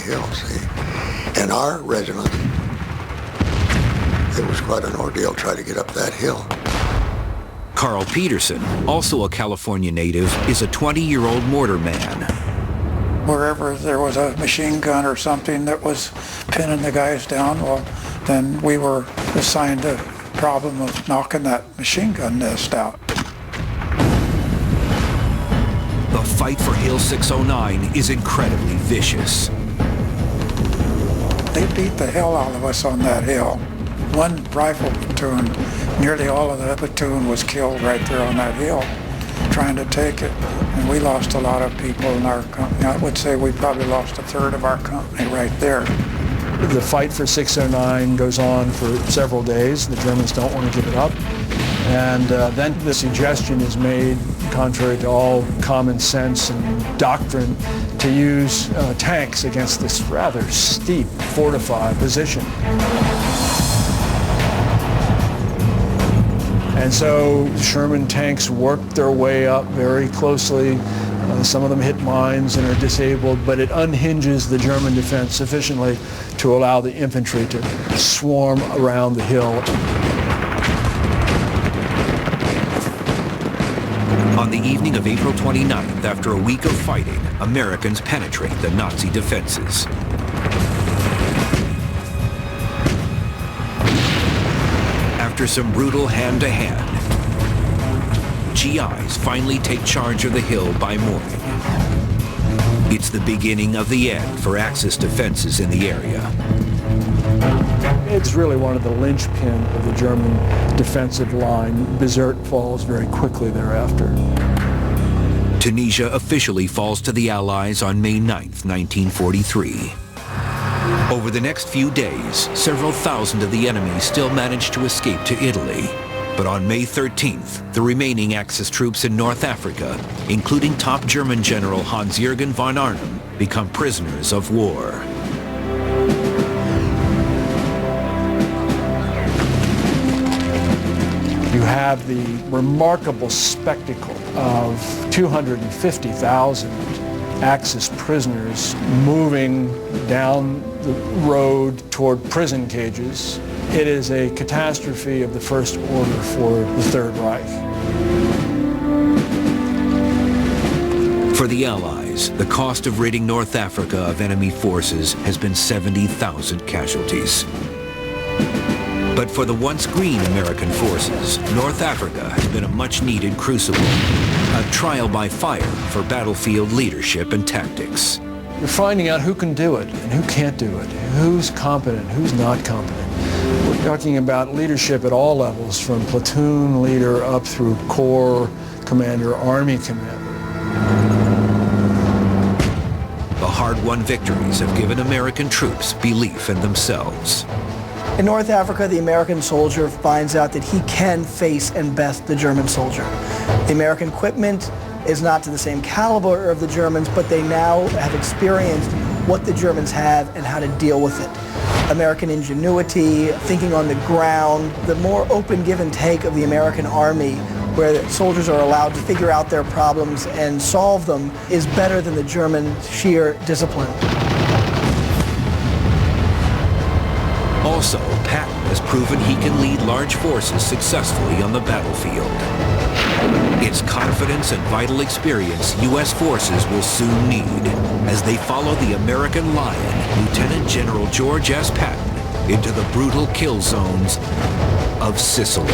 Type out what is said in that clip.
hill, see. And our regiment, it was quite an ordeal trying to get up that hill. Carl Peterson, also a California native, is a 20-year-old mortar man. Wherever there was a machine gun or something that was pinning the guys down, well, then we were assigned the problem of knocking that machine gun nest out. The fight for Hill 609 is incredibly vicious. They beat the hell out of us on that hill. One rifle platoon, nearly all of the platoon was killed right there on that hill trying to take it. And we lost a lot of people in our company. I would say we probably lost a third of our company right there. The fight for 609 goes on for several days. The Germans don't want to give it up. And then the suggestion is made, contrary to all common sense and doctrine, to use tanks against this rather steep, fortified position. And so Sherman tanks worked their way up very closely. Some of them hit mines and are disabled, but it unhinges the German defense sufficiently to allow the infantry to swarm around the hill. On the evening of April 29th, after a week of fighting, Americans penetrate the Nazi defenses. After some brutal hand-to-hand, GIs finally take charge of the hill by morning. It's the beginning of the end for Axis defenses in the area. It's really one of the linchpin of the German defensive line. Bizerte falls very quickly thereafter. Tunisia officially falls to the Allies on May 9th, 1943. Over the next few days, several thousand of the enemy still managed to escape to Italy. But on May 13th, the remaining Axis troops in North Africa, including top German General Hans-Jürgen von Arnim, become prisoners of war. You have the remarkable spectacle of 250,000 Axis prisoners moving down the road toward prison cages. It is a catastrophe of the first order for the Third Reich. For the Allies, the cost of ridding North Africa of enemy forces has been 70,000 casualties. But for the once green American forces, North Africa has been a much-needed crucible, a trial by fire for battlefield leadership and tactics. You're finding out who can do it and who can't do it, who's competent, who's not competent. We're talking about leadership at all levels, from platoon leader up through corps commander, army commander. The hard-won victories have given American troops belief in themselves. In North Africa, the American soldier finds out that he can face and best the German soldier. The American equipment is not to the same caliber of the Germans, but they now have experienced what the Germans have and how to deal with it. American ingenuity, thinking on the ground, the more open give and take of the American army, where the soldiers are allowed to figure out their problems and solve them, is better than the German sheer discipline. Also, Patton has proven he can lead large forces successfully on the battlefield. It's confidence and vital experience U.S. forces will soon need as they follow the American Lion, Lieutenant General George S. Patton, into the brutal kill zones of Sicily.